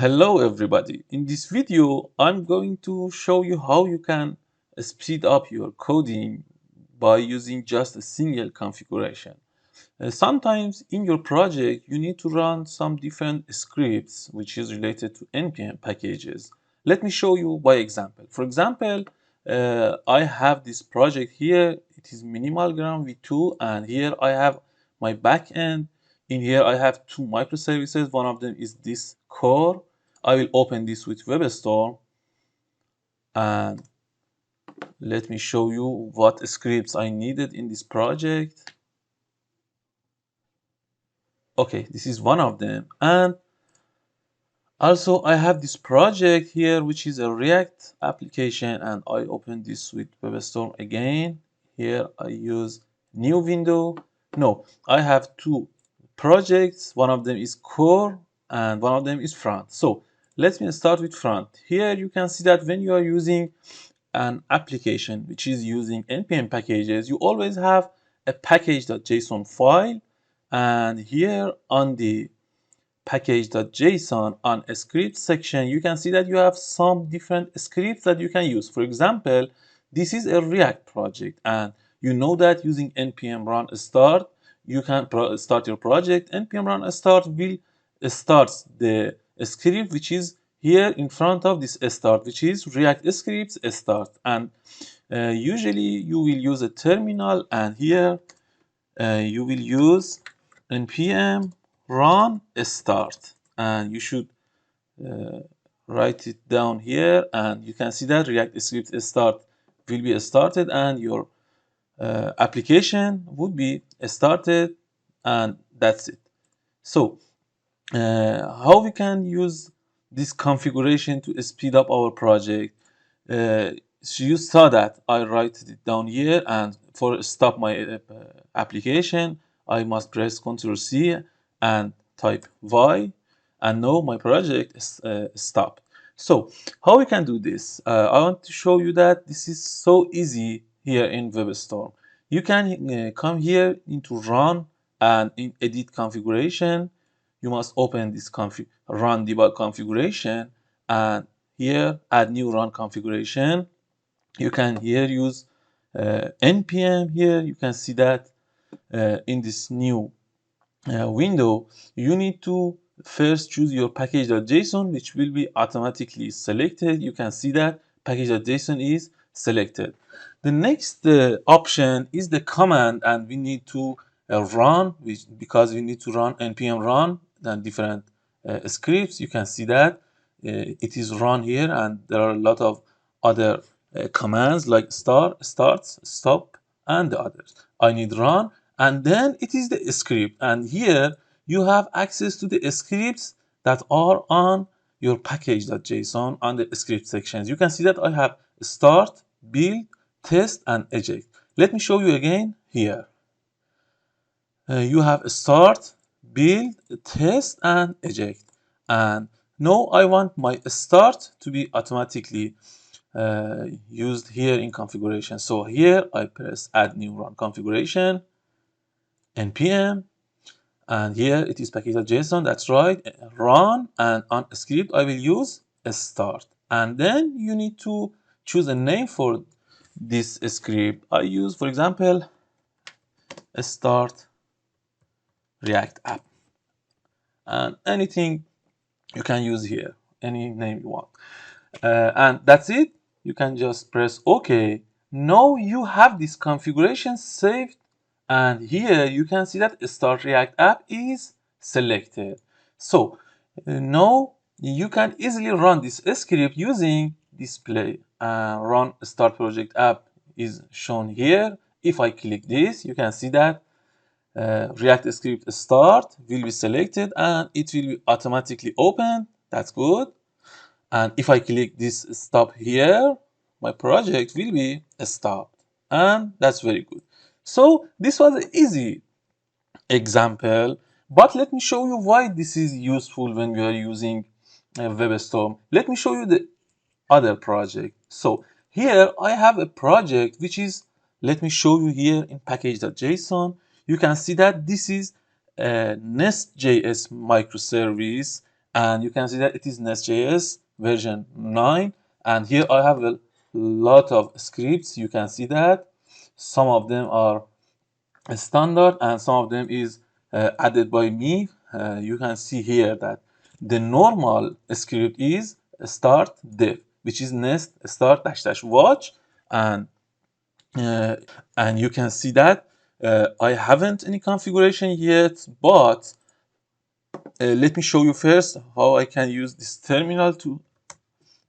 Hello everybody. In this video, I'm going to show you how you can speed up your coding by using just a single configuration. Sometimes in your project, you need to run some different scripts which is related to NPM packages. Let me show you by example. For example, I have this project here. It is minimalgram v2 and here I have my backend. In here I have two microservices. One of them is this core. I will open this with WebStorm and let me show you what scripts I needed in this project. Okay, this is one of them. And also I have this project here which is a React application, and I open this with WebStorm again. Here I use new window. No, I have two projects. One of them is core and one of them is front. So let me start with front. Here you can see that when you are using an application which is using NPM packages, you always have a package.json file, and here on the package.json on a script section, you can see that you have some different scripts that you can use. For example, this is a React project, and you know that using npm run start, you can start your project. Npm run start will start the script which is here in front of this start, which is React scripts start. And usually you will use a terminal, and here you will use npm run start, and you should write it down here, and you can see that React script start will be started and your application would be started, and that's it. So how we can use this configuration to speed up our project? So you saw that I write it down here, and for stop my application, I must press Ctrl C and type Y, and now my project is stopped. So how we can do this? I want to show you that this is so easy here in WebStorm. You can come here into Run, and in Edit Configuration, you must open this run debug configuration, and here add new run configuration. You can here use npm. Here you can see that in this new window, you need to first choose your package.json, which will be automatically selected. You can see that package.json is selected. The next option is the command, and we need to run, because we need to run npm run and different scripts. You can see that it is run here, and there are a lot of other commands like start, stop, and the others. I need run, and then it is the script, and here you have access to the scripts that are on your package.json on the script sections. You can see that I have start, build, test, and eject. Let me show you again here. You have start, build, test, and eject. And now I want my start to be automatically used here in configuration. So here I press add new run configuration, npm, and here it is package.json. That's right, run, and on script I will use a start. And then you need to choose a name for this script. I use, for example, a start React app, and anything you can use here, any name you want. And that's it. You can just press OK. Now you have this configuration saved, and here you can see that start React app is selected. So now you can easily run this script using display. Run start project app is shown here. If I click this, you can see that React script start will be selected and it will be automatically open. That's good. And if I click this stop here, my project will be stopped, and that's very good. So this was an easy example, but let me show you why this is useful when we are using WebStorm. Let me show you the other project. So here I have a project which is, let me show you here in package.json. You can see that this is a NestJS microservice, and you can see that it is NestJS version 9. And here I have a lot of scripts. You can see that some of them are standard and some of them is added by me. You can see here that the normal script is start dev, which is nest start dash dash watch, and uh, and you can see that I haven't any configuration yet, but let me show you first how I can use this terminal to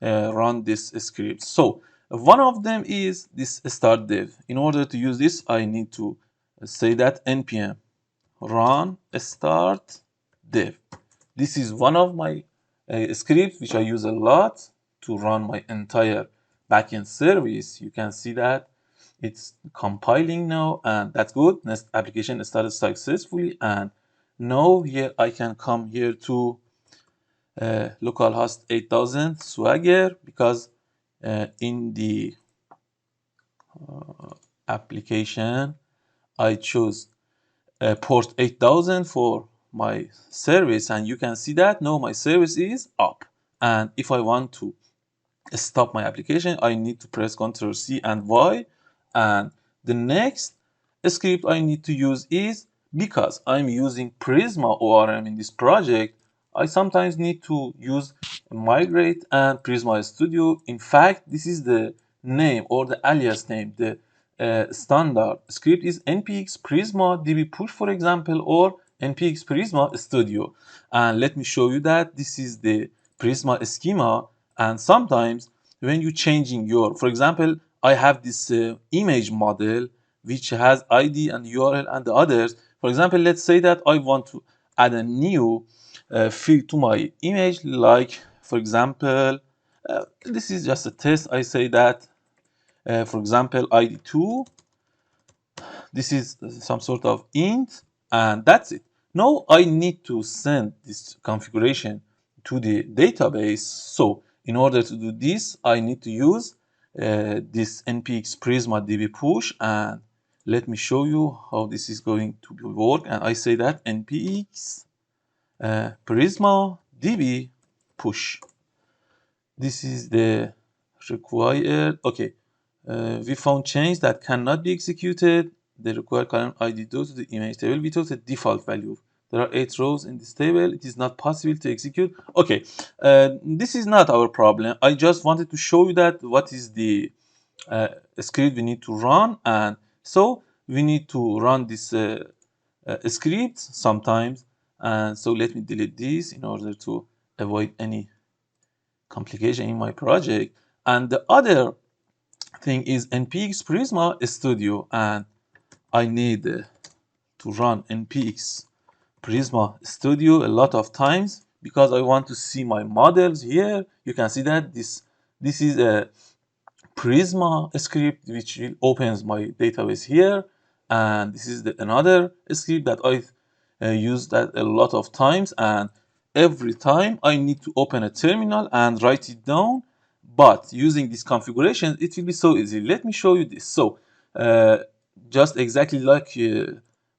run this script. So one of them is this start dev. In order to use this, I need to say that npm run start dev. This is one of my scripts which I use a lot to run my entire backend service. You can see that it's compiling now, and that's good. Nest application started successfully, and now here I can come here to localhost 8000 Swagger, because in the application I chose port 8000 for my service, and you can see that now my service is up. And if I want to stop my application, I need to press Ctrl C and Y. And the next script I need to use is, because I'm using Prisma ORM in this project, I sometimes need to use migrate and Prisma Studio. In fact, this is the name or the alias name. The standard script is npx prisma db push, for example, or npx prisma studio. And let me show you that this is the prisma schema. And sometimes when you're changing your, for example, I have this image model which has id and url and the others. For example, let's say that I want to add a new field to my image, like for example, this is just a test. I say that for example, id2, this is some sort of int, and that's it. Now I need to send this configuration to the database. So in order to do this, I need to use this npx prisma db push, and let me show you how this is going to work. And I say that npx prisma db push. This is the required. Okay, we found change that cannot be executed. The required column ID due to the image table. We took the default value. There are 8 rows in this table. It is not possible to execute. Okay, this is not our problem. I just wanted to show you that what is the script we need to run, and so we need to run this script sometimes. And so let me delete this in order to avoid any complication in my project. And the other thing is npx prisma studio, and I need to run npx prisma studio a lot of times because I want to see my models here. You can see that this is a prisma script which opens my database here, and this is another script that I use that a lot of times, and every time I need to open a terminal and write it down. But using this configuration, it will be so easy. Let me show you this. So just exactly like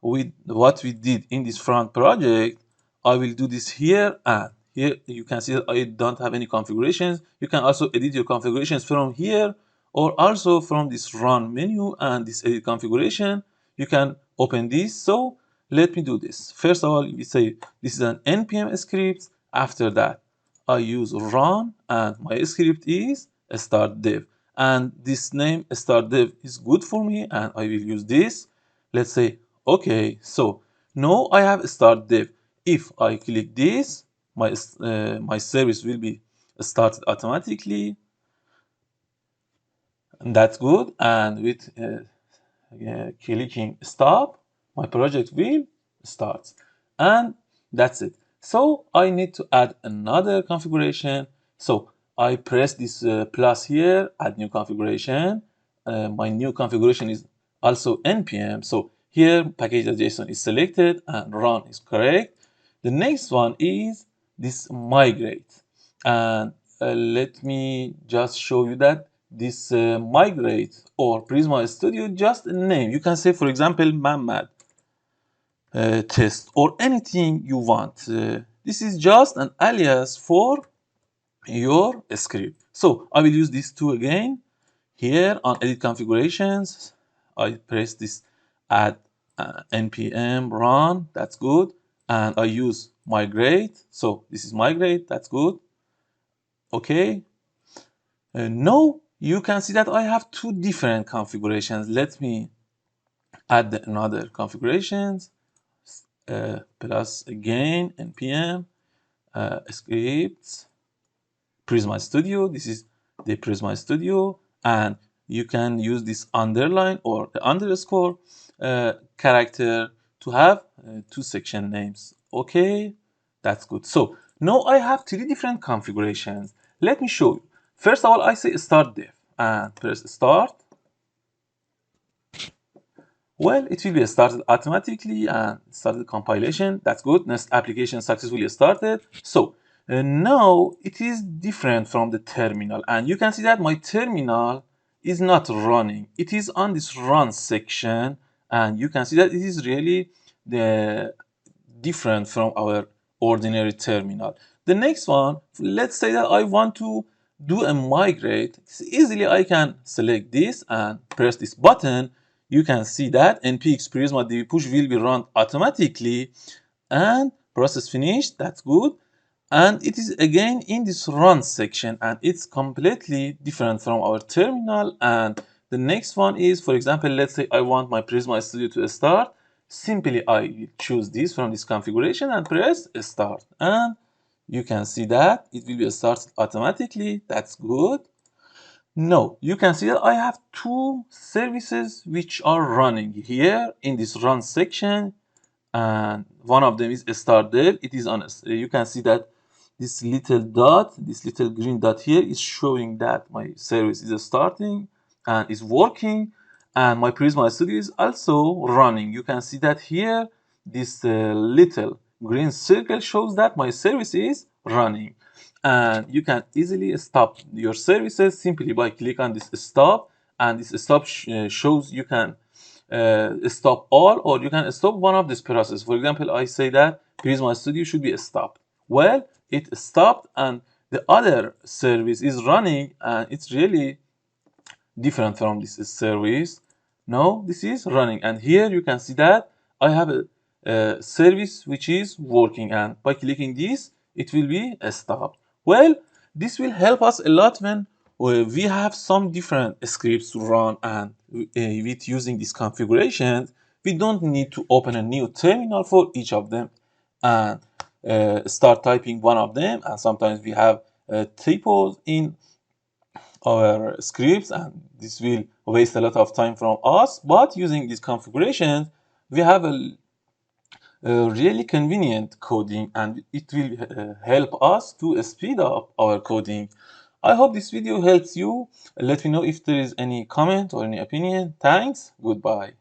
with what we did in this front project, I will do this here, and here you can see that I don't have any configurations. You can also edit your configurations from here, or also from this run menu and this edit configuration. You can open this. So let me do this. First of all, we say this is an npm script. After that, I use run, and my script is start dev. And this name start dev is good for me, and I will use this. Let's say, okay, so now I have start dev. If I click this, my service will be started automatically, and that's good. And with clicking stop, my project will start, and that's it. So I need to add another configuration. So I press this plus here, add new configuration. My new configuration is also npm. So here package.json is selected and run is correct. The next one is this migrate, and let me just show you that this migrate or Prisma Studio just a name. You can say, for example, Mamad test or anything you want. This is just an alias for your script. So I will use these two again. Here on edit configurations, I press this add npm run, that's good. And I use migrate. So this is migrate, that's good. Okay. Now you can see that I have two different configurations. Let me add another configurations. Plus again npm scripts Prisma Studio. This is the Prisma Studio, and you can use this underline or the underscore character to have two section names. Okay, that's good. So now I have three different configurations. Let me show you. First of all, I say start dev and press start. Well, it will be started automatically and started compilation. That's good. Nest application successfully started. So now it is different from the terminal, and you can see that my terminal is not running. It is on this run section, and you can see that it is really the different from our ordinary terminal. The next one, let's say that I want to do a migrate. Easily I can select this and press this button. You can see that npx prisma db push will be run automatically, and process finished. That's good. And it is again in this run section, and it's completely different from our terminal. And the next one is, for example, let's say I want my Prisma Studio to start. Simply I choose this from this configuration and press start, and you can see that it will be started automatically. That's good. No, you can see that I have two services which are running here in this run section, and one of them is start dev. It is on. You can see that this little dot, this little green dot here is showing that my service is starting and is working, and my Prisma Studio is also running. You can see that here this little green circle shows that my service is running, and you can easily stop your services simply by click on this stop, and this stop shows you can stop all, or you can stop one of these processes. For example, I say that Prisma Studio should be stopped. Well, it stopped, and the other service is running, and it's really different from this service. Now this is running, and here you can see that I have a service which is working, and by clicking this it will be stopped. Well, this will help us a lot when we have some different scripts to run, and with using these configurations we don't need to open a new terminal for each of them and start typing one of them, and sometimes we have typos in our scripts, and this will waste a lot of time from us. But using these configurations we have a really convenient coding, and it will help us to speed up our coding. I hope this video helps you. Let me know if there is any comment or any opinion. Thanks. Goodbye.